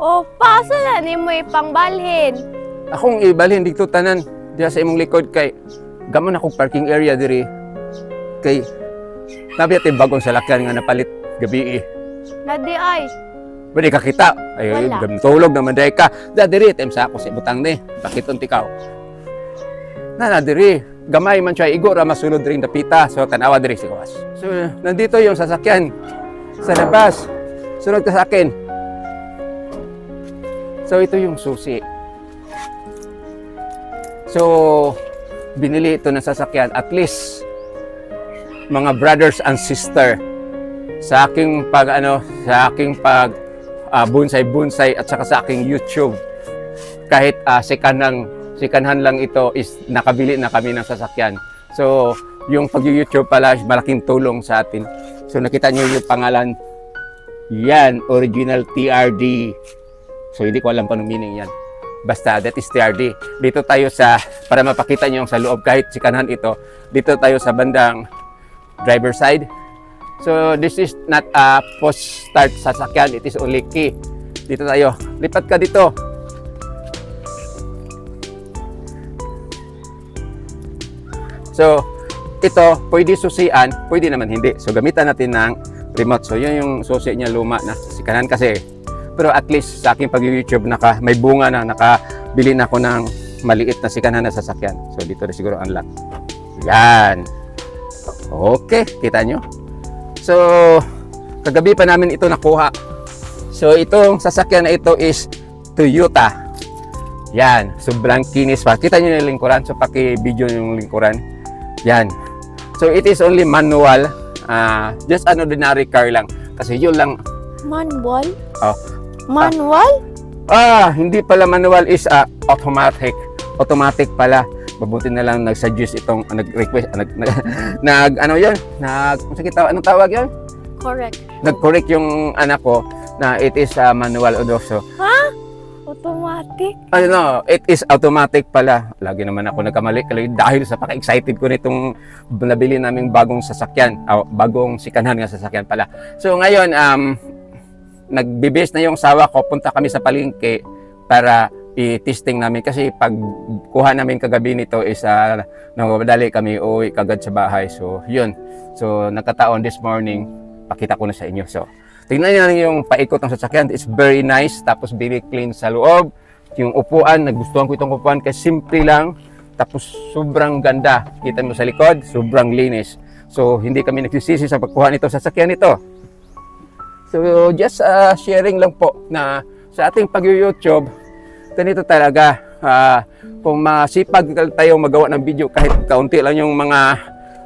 O, paso na ni mo ipangbalhin. Akong ibalhin dito tanan diya sa imong likod kay gamon akong parking area diri. Kay nabi ati bagong salakyan nga napalit gabi eh. Nadi ay. Pwede ka kita. Ay, Wala. tulog naman dahil ka. Da diri time sa ako sa butang ni. Bakit tikaw? Na diri. Gamay man siya igo ra masulod ring dapita. So tanawa diri si Kawas. So nandito yung sasakyan sa labas. Sunod ka sa akin. So ito yung susi. So binili ito ng sasakyan at least mga brothers and sister sa aking pag bonsai at saka sa aking YouTube. Kahit sikanhan lang ito is nakabili na kami ng sasakyan. So yung pag-YouTube pala malaking tulong sa atin. So nakita niyo yung pangalan, yan, original TRD. So hindi ko alam pa anong meaning yan. Basta that is TRD. Dito tayo para mapakita niyo sa loob kahit sikanhan ito, dito tayo sa bandang driver side. So this is not a post start sasakyan, it is only key. Dito tayo. Lipat ka dito. So ito, pwede susian, pwede naman hindi. So gamitan natin ng remote. So yun yung susi niya luma na sikanan kasi. Pero at least sa aking pag-YouTube may bunga na, nakabili na ako ng maliit na sikanan na sasakyan. So dito na siguro unlock. Yan. Okay, kita nyo. So kagabi pa namin ito nakuha. So itong sasakyan na ito is Toyota. Yan, sobrang kinis pa. Kita nyo yung lingkuran. So paki-video yung lingkuran. Yan. So it is only manual. Just an ordinary car lang. Kasi yun lang. Manual? Oh. Manual? Hindi pala manual, is automatic. Automatic pala. Mabuti na lang nag-suggest itong nag-request anong tawag yun? Correct. Nag-correct yung anak ko na it is manual also. Ha? Automatic? It is automatic pala. Lagi naman ako nagkamali dahil sa paka-excited ko nitong nabili naming bagong sasakyan, bagong sikanhan nga sasakyan pala. So ngayon nagbibis na yung sawa ko, punta kami sa palengke para i-testing namin kasi pag kuha namin kagabi nito is nagmadali kami uwi kagad sa bahay. So yun, so nagkataon this morning pakita ko na sa inyo. So tingnan niyo yung paikot ng sasakyan, it's very nice, tapos very clean sa loob. Yung upuan, nagustuhan ko itong upuan kasi simple lang, tapos sobrang ganda. Kita mo sa likod, sobrang linis. So hindi kami nagsisisi sa pagkuha nito sa sasakyan nito. So just sharing lang po na sa ating pag-YouTube, ganito talaga. Kung masipag tayo magawa ng video, kahit kaunti lang yung mga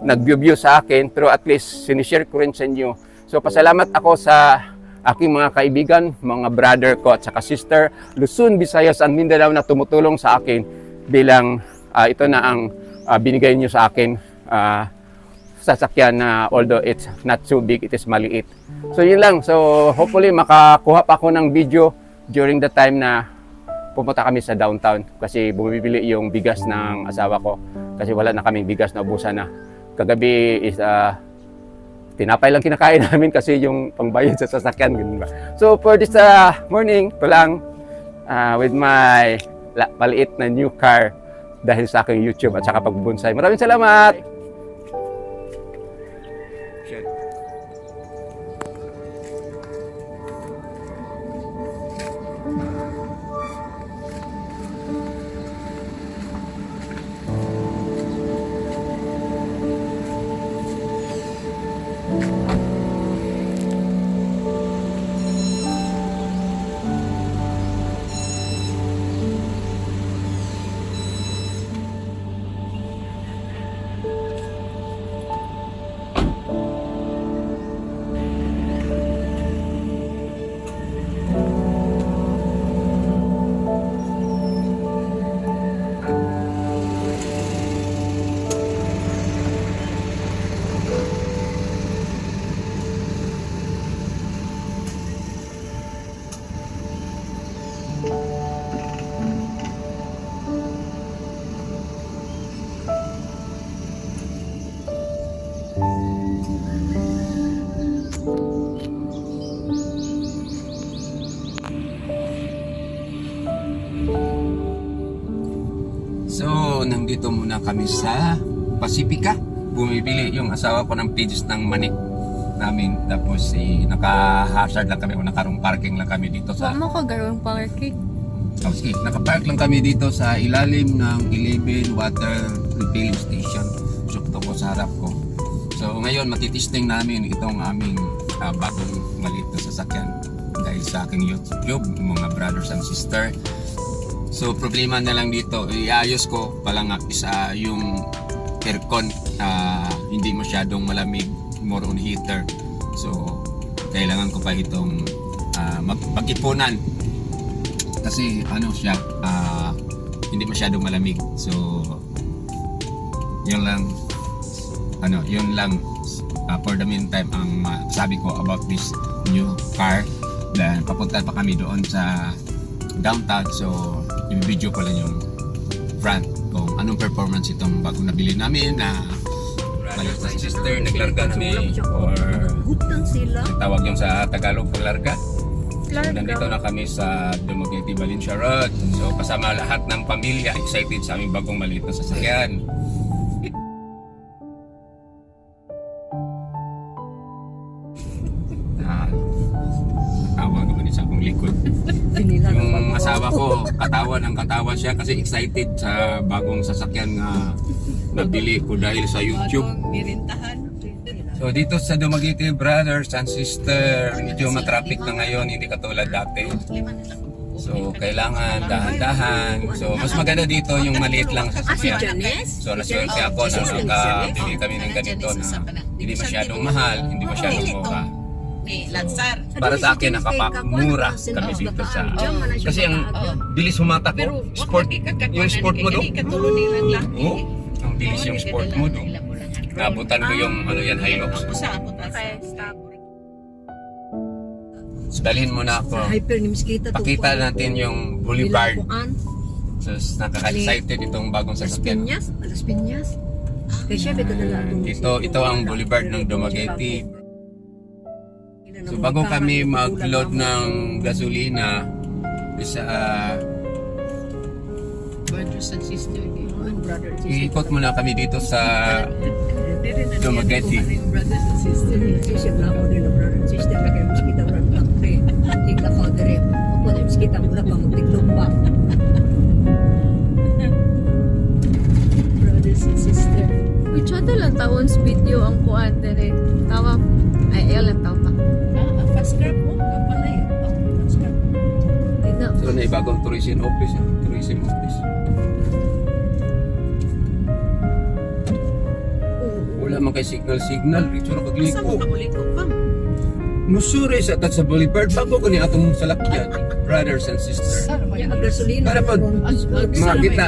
nag-view sa akin, pero at least sinishare ko rin sa inyo. So pasalamat ako sa aking mga kaibigan, mga brother ko at saka sister, Luzon, Visayas and Mindanao na tumutulong sa akin bilang ito na ang binigay niyo sa akin. Sasakyan na although it's not so big, it is maliit. So yun lang. So hopefully makakuha pa ako ng video during the time na pumunta kami sa downtown kasi bumibili yung bigas ng asawa ko kasi wala na kaming bigas na ubusan na. Kagabi is tinapay lang kinakain namin kasi yung pangbayad sa sasakyan. Ganun ba? So for this morning, ito lang with my maliit na new car dahil sa aking YouTube at saka pagbonsai. Maraming salamat! nandito muna kami sa Pacifica. Bumibili yung asawa ko ng pages ng manik namin. Tapos naka-hazard lang kami o naka-room parking lang kami dito sa... Mo ka garong parking. Oh, sige, naka-park lang kami dito sa ilalim ng 11 water refilling station. Sukto ko sa harap ko. So ngayon matitesting namin itong aming bagong maliit na sasakyan dahil sa aking YouTube, mga brothers and sister. So problema na lang dito, iayos ko palang isa yung aircon, hindi masyadong malamig, more on heater. So kailangan ko pa itong mag-ipunan kasi ano siya, hindi masyadong malamig. So yun lang for the meantime ang sabi ko about this new car. Then papunta pa kami doon sa downtown, so i-video ko lang yung front kung anong performance itong bagong nabili namin na maliit na sister. Naglarga kami or tawag yung sa Tagalog paglarga. So nandito na kami sa Dumaguete Valencia Road. So kasama lahat ng pamilya, excited sa aming bagong maliit na sasakyan. Sa akong likod. Yung asawa ko, katawa siya kasi excited sa bagong sasakyan na nabili ko dahil sa YouTube. So dito sa Dumaguete brothers and sister, medyo matraffic na ngayon, hindi katulad dati. So kailangan dahan-dahan. So mas maganda dito yung maliit lang sasakyan. So naswerte ako na nakabili kami ng ganito na hindi masyadong mahal, hindi masyadong mura. Para sa akin napakamura kami dito sa kasi ang bilis humatak ko yung sport mode ang bilis yung sport mode nabutan ko yung Hilux. Okay, stop. So dalhin mo na ako, pakita natin yung boulevard. So nakaka-excited itong bagong sasakyan. Ito ang boulevard ng Dumaguete. So bago kami mag-load ng gasolina sa brothers and sisters, iikot muna kami dito sa Dumaguete. brothers and sisters, brothers and sisters. Which other lang taon's video ang kuan dere. Tawa ay lang tawa pa. Fast grab mo, kapalay. Fast grab. So na ibagong tourism office. Wala man kay signal. Dito na Saan mo kagliko. kaguliko pa? Musuri sa sa boulevard. Bago ko ni atong salakyan. Brothers and sisters. Para pag mga kita.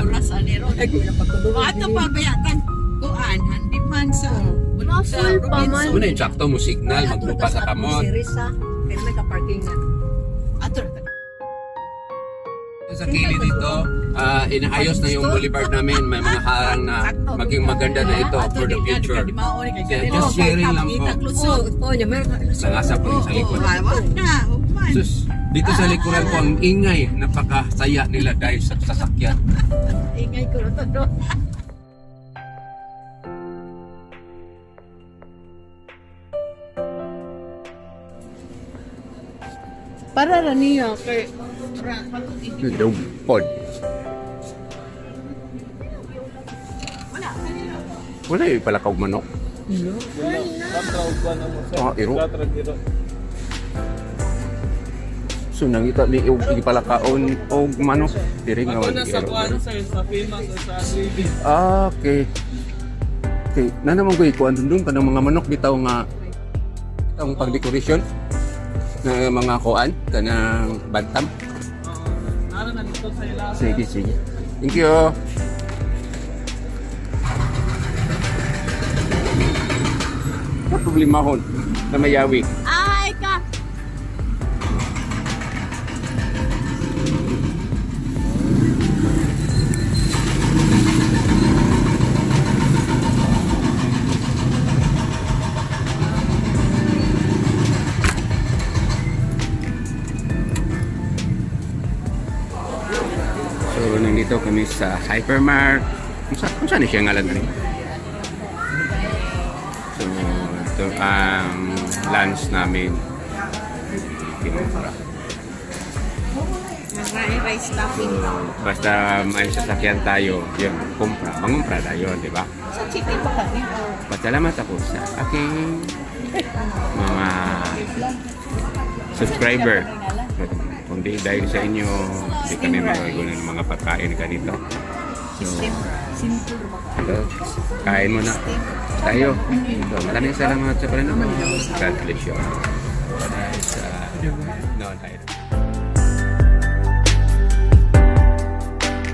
Ato pa bayatan. Kuan, handi man sa Full pa man. Una yung sakto mo signal. Maglupa sa kamot. Ato Sa kilid dito, inaayos na yung boulevard namin. May mga harang na maging maganda na ito for the future. Just sharing lang po. Nangasap po yung sa likod. Sus, dito sa likuran po ang ingay. Napakasaya nila dahil sa sasakyan. ingay ko ito doon. Para na niya kay Pod. Wala yung palakaw manok. Iro. So nangita mi ipalakaon og manok diri nga wala sa kuan sir sa famous or sa TV. Okay. Okay, na naman ko ikuan dun kanang mga manok bitaw nga itong pagdekorasyon na mga kuan kanang bantam. Nara na dito sa ila. Sige. Thank you. Ano problema ko na mayawi? Ay ka. So nandito kami sa Hypermart Kung saan siya ngalan na rin? So, ito ang lunch namin. Kinumpra. Rice stuffing. Basta may sasakyan tayo, yun, mangumpra tayo, di ba? Sa chicken ba kami? Pasalamat ako sa aking mga subscriber. Kundi dahil sa inyo, hindi kami magagawa ng mga pagkain ganito. So, kain mo na tayo. So, maraming salamat sa panonood. God bless you. No, tayo.